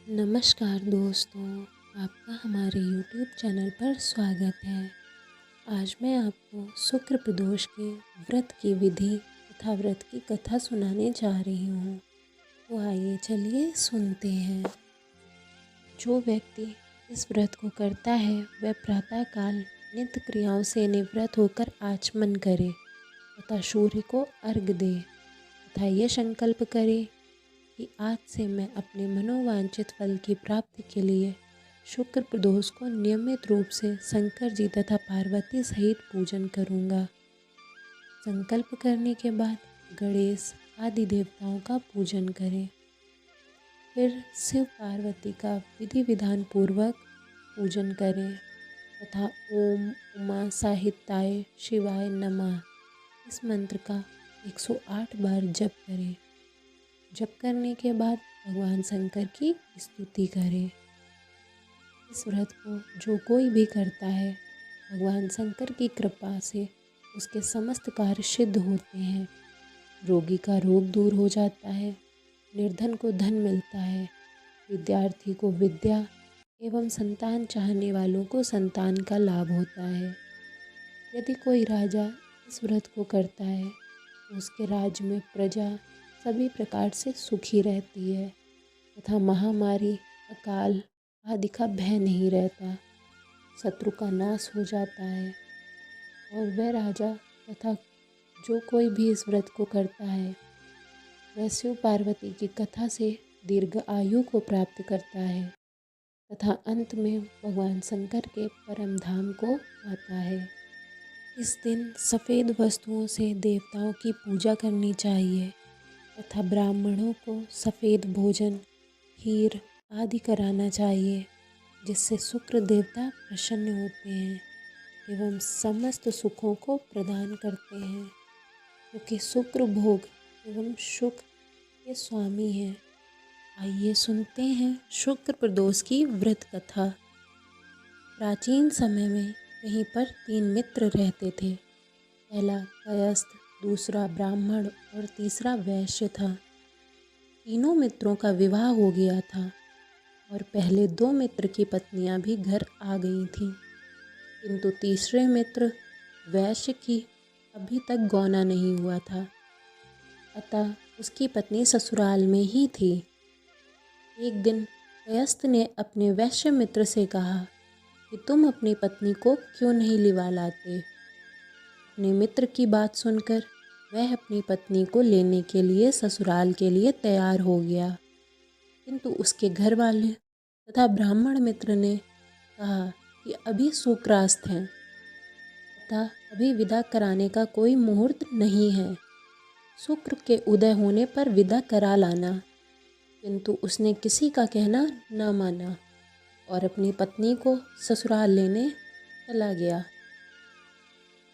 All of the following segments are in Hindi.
नमस्कार दोस्तों, आपका हमारे YouTube चैनल पर स्वागत है। आज मैं आपको शुक्र प्रदोष के व्रत की विधि तथा व्रत की कथा सुनाने जा रही हूँ। तो आइए चलिए सुनते हैं। जो व्यक्ति इस व्रत को करता है वह प्रातःकाल नित्य क्रियाओं से निवृत्त होकर आचमन करे तथा सूर्य को अर्घ दे तथा ये संकल्प करे कि आज से मैं अपने मनोवांछित फल की प्राप्ति के लिए शुक्र प्रदोष को नियमित रूप से शंकर जी तथा पार्वती सहित पूजन करूंगा। संकल्प करने के बाद गणेश आदि देवताओं का पूजन करें। फिर शिव पार्वती का विधि विधान पूर्वक पूजन करें तथा ओम उमा साहित्याय शिवाय नमः इस मंत्र का 108 बार जप करें। जप करने के बाद भगवान शंकर की स्तुति करें। इस व्रत को जो कोई भी करता है भगवान शंकर की कृपा से उसके समस्त कार्य सिद्ध होते हैं। रोगी का रोग दूर हो जाता है, निर्धन को धन मिलता है, विद्यार्थी को विद्या एवं संतान चाहने वालों को संतान का लाभ होता है। यदि कोई राजा इस व्रत को करता है तो उसके राज्य में प्रजा सभी प्रकार से सुखी रहती है तथा महामारी अकाल आदि का भय नहीं रहता, शत्रु का नाश हो जाता है और वह राजा तथा जो कोई भी इस व्रत को करता है वह शिव पार्वती की कथा से दीर्घ आयु को प्राप्त करता है तथा अंत में भगवान शंकर के परम धाम को पाता है। इस दिन सफ़ेद वस्तुओं से देवताओं की पूजा करनी चाहिए तथा ब्राह्मणों को सफ़ेद भोजन खीर आदि कराना चाहिए, जिससे शुक्र देवता प्रसन्न होते हैं एवं समस्त सुखों को प्रदान करते हैं, क्योंकि शुक्र भोग एवं सुख के स्वामी हैं। आइए सुनते हैं शुक्र प्रदोष की व्रत कथा। प्राचीन समय में कहीं पर 3 मित्र रहते थे। पहला कायस्थ, दूसरा ब्राह्मण और तीसरा वैश्य था। तीनों मित्रों का विवाह हो गया था और पहले 2 मित्र की पत्नियां भी घर आ गई थीं, किंतु तीसरे मित्र वैश्य की अभी तक गौना नहीं हुआ था, अतः उसकी पत्नी ससुराल में ही थी। एक दिन कायस्थ ने अपने वैश्य मित्र से कहा कि तुम अपनी पत्नी को क्यों नहीं लिवा लाते। अपने मित्र की बात सुनकर वह अपनी पत्नी को लेने के लिए ससुराल के लिए तैयार हो गया, किंतु उसके घर वाले तथा ब्राह्मण मित्र ने कहा कि अभी सुक्रास्त हैं तथा अभी विदा कराने का कोई मुहूर्त नहीं है, शुक्र के उदय होने पर विदा करा लाना। किंतु उसने किसी का कहना न माना और अपनी पत्नी को ससुराल लेने चला गया।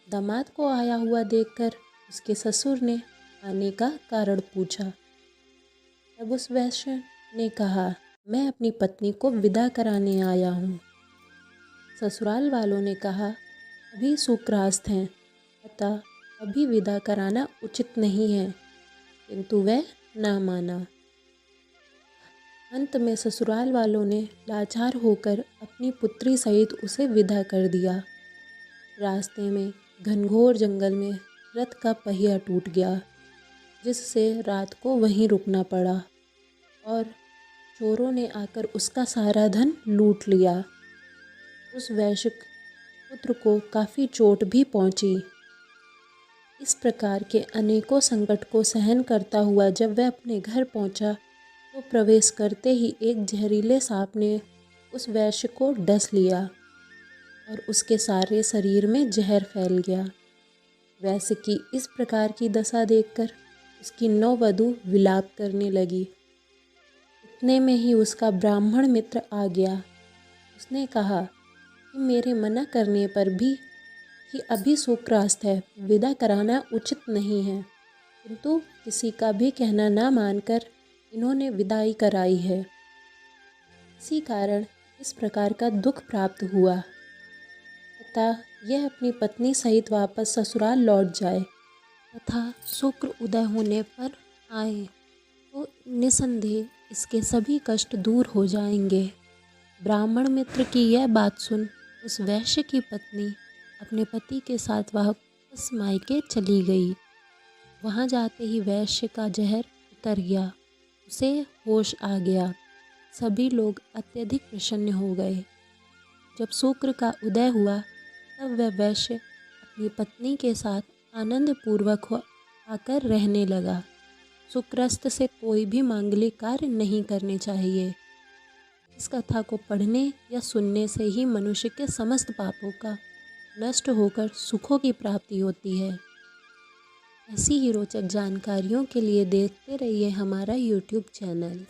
दामाद को आया हुआ देखकर उसके ससुर ने आने का कारण पूछा। तब उस वैश्य ने कहा, मैं अपनी पत्नी को विदा कराने आया हूँ। ससुराल वालों ने कहा, अभी सुक्रास्त हैं अतः अभी विदा कराना उचित नहीं है, किंतु वह ना माना। अंत में ससुराल वालों ने लाचार होकर अपनी पुत्री सहित उसे विदा कर दिया। रास्ते में घनघोर जंगल में रथ का पहिया टूट गया, जिससे रात को वहीं रुकना पड़ा और चोरों ने आकर उसका सारा धन लूट लिया। उस वैश्य पुत्र को काफ़ी चोट भी पहुंची। इस प्रकार के अनेकों संकट को सहन करता हुआ जब वह अपने घर पहुंचा तो प्रवेश करते ही एक जहरीले सांप ने उस वैश्य को डस लिया और उसके सारे शरीर में जहर फैल गया। वैश्य की इस प्रकार की दशा देखकर उसकी नववधू विलाप करने लगी। इतने में ही उसका ब्राह्मण मित्र आ गया। उसने कहा कि मेरे मना करने पर भी कि अभी सुक्रास्त है, विदा कराना उचित नहीं है, किंतु किसी का भी कहना ना मानकर इन्होंने विदाई कराई है। इसी कारण इस प्रकार का दुख प्राप्त हुआ, तथा यह अपनी पत्नी सहित वापस ससुराल लौट जाए तथा शुक्र उदय होने पर आए तो निसंदेह इसके सभी कष्ट दूर हो जाएंगे। ब्राह्मण मित्र की यह बात सुन उस वैश्य की पत्नी अपने पति के साथ वापस मायके चली गई। वहाँ जाते ही वैश्य का जहर उतर गया, उसे होश आ गया। सभी लोग अत्यधिक प्रसन्न हो गए। जब शुक्र का उदय हुआ तब वह वैश्य अपनी पत्नी के साथ आनंदपूर्वक आकर रहने लगा। शुक्रस्त से कोई भी मांगलिक कार्य नहीं करने चाहिए। इस कथा को पढ़ने या सुनने से ही मनुष्य के समस्त पापों का नष्ट होकर सुखों की प्राप्ति होती है। ऐसी ही रोचक जानकारियों के लिए देखते रहिए हमारा YouTube चैनल।